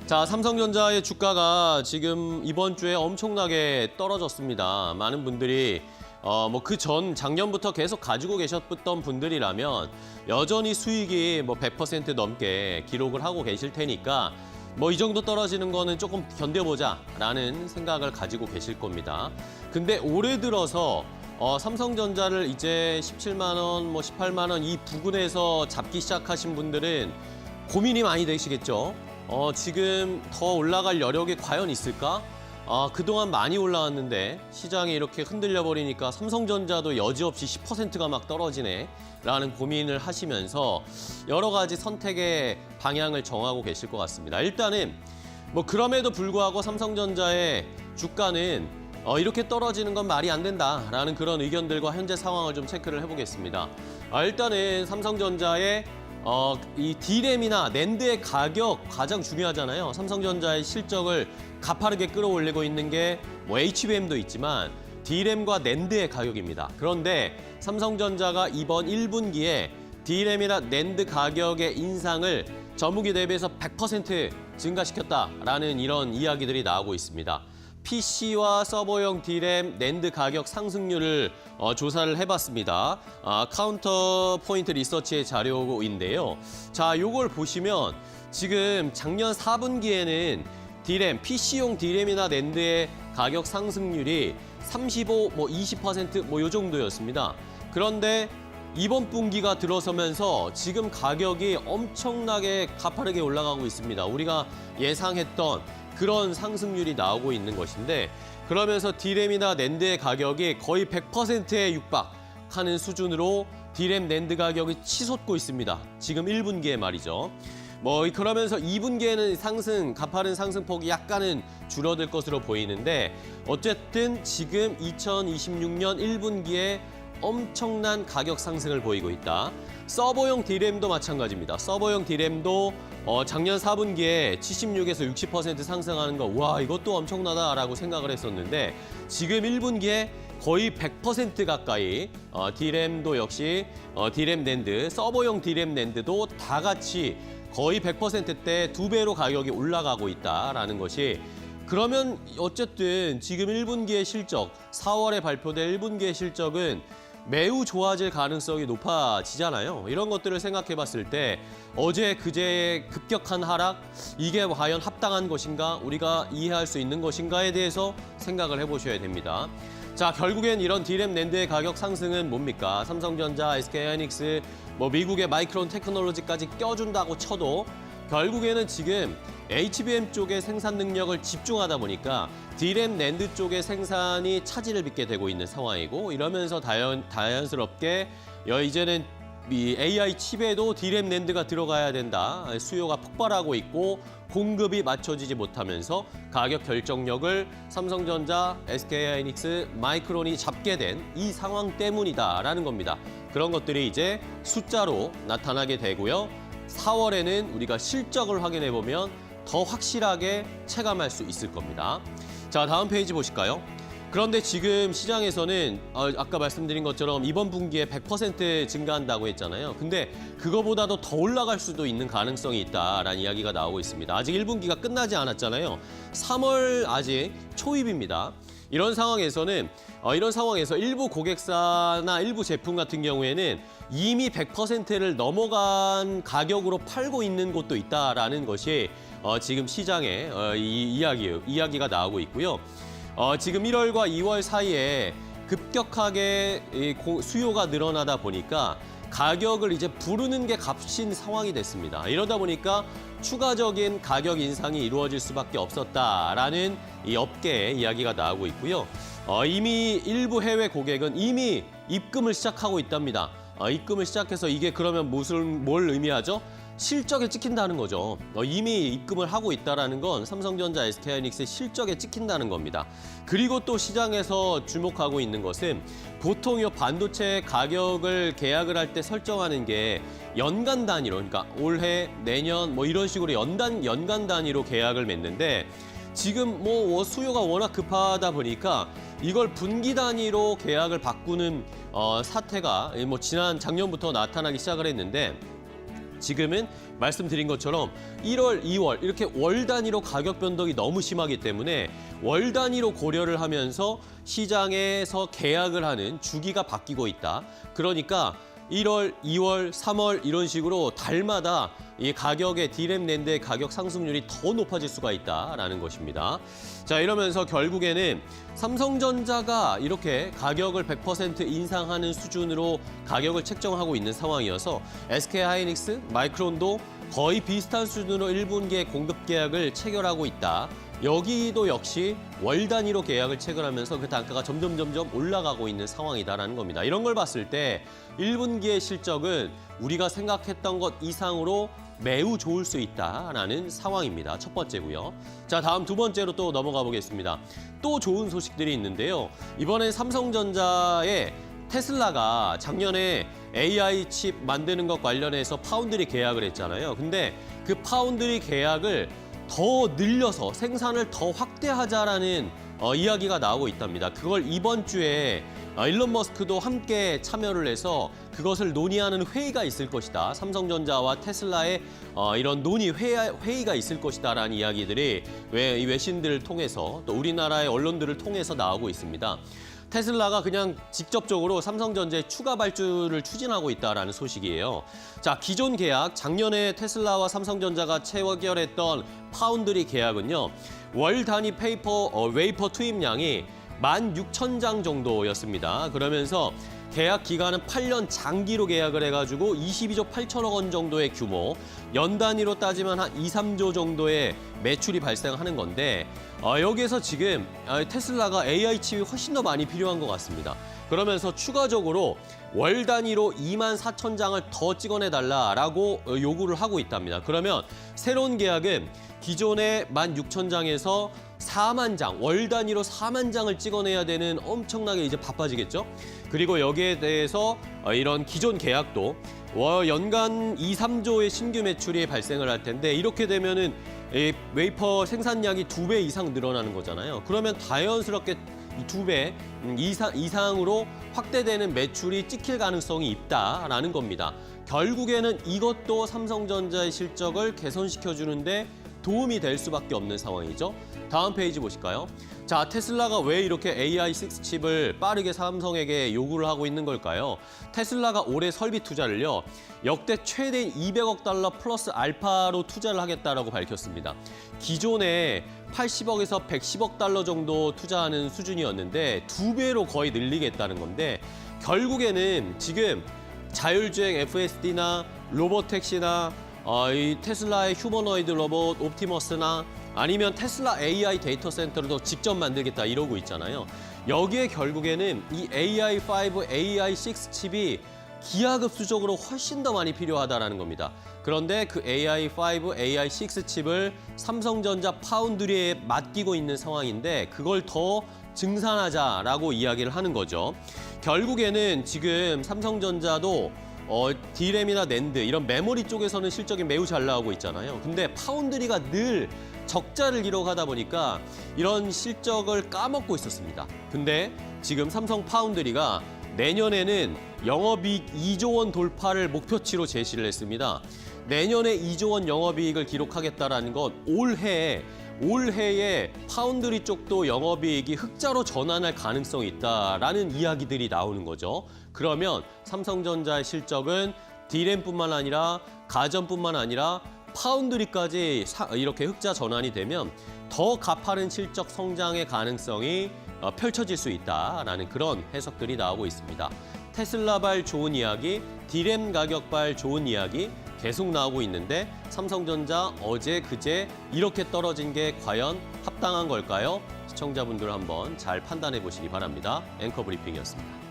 자, 삼성전자의 주가가 지금 이번 주에 엄청나게 떨어졌습니다. 많은 분들이 그 전 작년부터 계속 가지고 계셨던 분들이라면 여전히 수익이 100% 넘게 기록을 하고 계실 테니까 이 정도 떨어지는 거는 조금 견뎌보자라는 생각을 가지고 계실 겁니다. 근데 올해 들어서 삼성전자를 이제 17만 원, 18만 원 이 부근에서 잡기 시작하신 분들은 고민이 많이 되시겠죠. 지금 더 올라갈 여력이 과연 있을까? 그동안 많이 올라왔는데 시장이 이렇게 흔들려 버리니까 삼성전자도 여지없이 10%가 막 떨어지네 라는 고민을 하시면서 여러 가지 선택의 방향을 정하고 계실 것 같습니다. 일단은 그럼에도 불구하고 삼성전자의 주가는 이렇게 떨어지는 건 말이 안 된다라는 그런 의견들과 현재 상황을 좀 체크를 해보겠습니다. 일단은 삼성전자의 이 D램이나 낸드의 가격 가장 중요하잖아요. 삼성전자의 실적을 가파르게 끌어올리고 있는 게 HBM도 있지만 D램과 낸드의 가격입니다. 그런데 삼성전자가 이번 1분기에 D램이나 낸드 가격의 인상을 전분기 대비해서 100% 증가시켰다라는 이런 이야기들이 나오고 있습니다. PC와 서버용 D램, 낸드 가격 상승률을 조사를 해봤습니다. 카운터 포인트 리서치의 자료인데요. 자, 요걸 보시면 지금 작년 4분기에는 D램, PC용 D램이나 낸드의 가격 상승률이 35, 20% 요 정도였습니다. 그런데 이번 분기가 들어서면서 지금 가격이 엄청나게 가파르게 올라가고 있습니다. 우리가 예상했던 그런 상승률이 나오고 있는 것인데 그러면서 D램이나 낸드의 가격이 거의 100%에 육박하는 수준으로 D램, 낸드 가격이 치솟고 있습니다. 지금 1분기에 말이죠. 그러면서 2분기에는 가파른 상승폭이 약간은 줄어들 것으로 보이는데 어쨌든 지금 2026년 1분기에 엄청난 가격 상승을 보이고 있다. 서버용 D램도 마찬가지입니다. 서버용 D램도 작년 4분기에 76에서 60% 상승하는 거, 와, 이것도 엄청나다라고 생각을 했었는데 지금 1분기에 거의 100% 가까이 D램도 역시 D램 낸드, 서버용 D램 낸드도 다 같이 거의 100%대 2배로 가격이 올라가고 있다라는 것이 그러면 어쨌든 지금 1분기의 실적, 4월에 발표될 1분기의 실적은 매우 좋아질 가능성이 높아지잖아요. 이런 것들을 생각해 봤을 때 어제 그제의 급격한 하락, 이게 과연 합당한 것인가, 우리가 이해할 수 있는 것인가에 대해서 생각을 해보셔야 됩니다. 자, 결국엔 이런 D램 낸드의 가격 상승은 뭡니까? 삼성전자, SK하이닉스, 미국의 마이크론 테크놀로지까지 껴준다고 쳐도 결국에는 지금 HBM 쪽의 생산 능력을 집중하다 보니까 D램 낸드 쪽의 생산이 차질을 빚게 되고 있는 상황이고 이러면서 자연스럽게 이제는 이 AI 칩에도 D램 낸드가 들어가야 된다. 수요가 폭발하고 있고 공급이 맞춰지지 못하면서 가격 결정력을 삼성전자, SK하이닉스, 마이크론이 잡게 된 이 상황 때문이다라는 겁니다. 그런 것들이 이제 숫자로 나타나게 되고요. 4월에는 우리가 실적을 확인해 보면 더 확실하게 체감할 수 있을 겁니다. 자, 다음 페이지 보실까요? 그런데 지금 시장에서는 아까 말씀드린 것처럼 이번 분기에 100% 증가한다고 했잖아요. 근데 그거보다도 더 올라갈 수도 있는 가능성이 있다라는 이야기가 나오고 있습니다. 아직 1분기가 끝나지 않았잖아요. 3월 아직 초입입니다. 이런 상황에서 일부 고객사나 일부 제품 같은 경우에는 이미 100%를 넘어간 가격으로 팔고 있는 곳도 있다라는 것이 지금 시장에 이야기가 나오고 있고요. 지금 1월과 2월 사이에 급격하게 수요가 늘어나다 보니까 가격을 이제 부르는 게 값인 상황이 됐습니다. 이러다 보니까 추가적인 가격 인상이 이루어질 수밖에 없었다라는 이 업계의 이야기가 나오고 있고요. 이미 일부 해외 고객은 이미 입금을 시작하고 있답니다. 입금을 시작해서 이게 그러면 뭘 의미하죠? 실적에 찍힌다는 거죠. 이미 입금을 하고 있다는 건 삼성전자, SK하이닉스의 실적에 찍힌다는 겁니다. 그리고 또 시장에서 주목하고 있는 것은 보통 이 반도체 가격을 계약을 할 때 설정하는 게 연간 단위로, 그러니까 올해, 내년 이런 식으로 연간 단위로 계약을 맺는데 지금 수요가 워낙 급하다 보니까 이걸 분기 단위로 계약을 바꾸는 사태가 작년부터 나타나기 시작을 했는데 지금은 말씀드린 것처럼 1월, 2월 이렇게 월 단위로 가격 변동이 너무 심하기 때문에 월 단위로 고려를 하면서 시장에서 계약을 하는 주기가 바뀌고 있다. 그러니까 1월, 2월, 3월 이런 식으로 달마다 이 가격의 D램 낸드의 가격 상승률이 더 높아질 수가 있다라는 것입니다. 자, 이러면서 결국에는 삼성전자가 이렇게 가격을 100% 인상하는 수준으로 가격을 책정하고 있는 상황이어서 SK하이닉스, 마이크론도 거의 비슷한 수준으로 1분기에 공급 계약을 체결하고 있다. 여기도 역시 월 단위로 계약을 체결하면서 그 단가가 점점 올라가고 있는 상황이다라는 겁니다. 이런 걸 봤을 때 1분기의 실적은 우리가 생각했던 것 이상으로 매우 좋을 수 있다라는 상황입니다. 첫 번째고요. 자, 다음 두 번째로 또 넘어가 보겠습니다. 또 좋은 소식들이 있는데요. 이번엔 삼성전자의 테슬라가 작년에 AI 칩 만드는 것 관련해서 파운드리 계약을 했잖아요. 근데 그 파운드리 계약을 더 늘려서 생산을 더 확대하자라는 이야기가 나오고 있답니다. 그걸 이번 주에 일론 머스크도 함께 참여를 해서 그것을 논의하는 회의가 있을 것이다. 삼성전자와 테슬라의 이런 논의 회의가 있을 것이다라는 이야기들이 이 외신들을 통해서 또 우리나라의 언론들을 통해서 나오고 있습니다. 테슬라가 그냥 직접적으로 삼성전자의 추가 발주를 추진하고 있다라는 소식이에요. 자, 기존 계약, 작년에 테슬라와 삼성전자가 체결했던 파운드리 계약은요. 월 단위 웨이퍼 투입량이 16,000장 정도였습니다. 그러면서 계약 기간은 8년 장기로 계약을 해가지고 22조 8천억 원 정도의 규모, 연 단위로 따지면 한 2, 3조 정도의 매출이 발생하는 건데 여기에서 지금 테슬라가 AI 칩이 훨씬 더 많이 필요한 것 같습니다. 그러면서 추가적으로 월 단위로 24,000장을 더 찍어내달라라고 요구를 하고 있답니다. 그러면 새로운 계약은 기존의 16,000장에서 4만 장, 월 단위로 4만 장을 찍어내야 되는 엄청나게 이제 바빠지겠죠. 그리고 여기에 대해서 이런 기존 계약도 연간 2, 3조의 신규 매출이 발생을 할 텐데 이렇게 되면은 웨이퍼 생산량이 2배 이상 늘어나는 거잖아요. 그러면 자연스럽게 2배 이상으로 확대되는 매출이 찍힐 가능성이 있다라는 겁니다. 결국에는 이것도 삼성전자의 실적을 개선시켜주는데 도움이 될 수밖에 없는 상황이죠. 다음 페이지 보실까요? 자, 테슬라가 왜 이렇게 AI6 칩을 빠르게 삼성에게 요구를 하고 있는 걸까요? 테슬라가 올해 설비 투자를요. 역대 최대인 200억 달러 플러스 알파로 투자를 하겠다라고 밝혔습니다. 기존에 80억에서 110억 달러 정도 투자하는 수준이었는데 2배로 거의 늘리겠다는 건데 결국에는 지금 자율주행 FSD나 로보택시나 이 테슬라의 휴머노이드 로봇 옵티머스나 아니면 테슬라 AI 데이터 센터를 직접 만들겠다 이러고 있잖아요. 여기에 결국에는 이 AI5, AI6 칩이 기하급수적으로 훨씬 더 많이 필요하다라는 겁니다. 그런데 그 AI5, AI6 칩을 삼성전자 파운드리에 맡기고 있는 상황인데 그걸 더 증산하자라고 이야기를 하는 거죠. 결국에는 지금 삼성전자도 D램이나 낸드 이런 메모리 쪽에서는 실적이 매우 잘 나오고 있잖아요. 근데 파운드리가 늘 적자를 이뤄가다 보니까 이런 실적을 까먹고 있었습니다. 근데 지금 삼성 파운드리가 내년에는 영업이익 2조 원 돌파를 목표치로 제시를 했습니다. 내년에 2조 원 영업이익을 기록하겠다라는 건 올해에 파운드리 쪽도 영업이익이 흑자로 전환할 가능성이 있다라는 이야기들이 나오는 거죠. 그러면 삼성전자의 실적은 D램뿐만 아니라 가전뿐만 아니라 파운드리까지 이렇게 흑자 전환이 되면 더 가파른 실적 성장의 가능성이 펼쳐질 수 있다라는 그런 해석들이 나오고 있습니다. 테슬라발 좋은 이야기, D램 가격발 좋은 이야기 계속 나오고 있는데 삼성전자 어제 그제 이렇게 떨어진 게 과연 합당한 걸까요? 시청자분들 한번 잘 판단해 보시기 바랍니다. 앵커 브리핑이었습니다.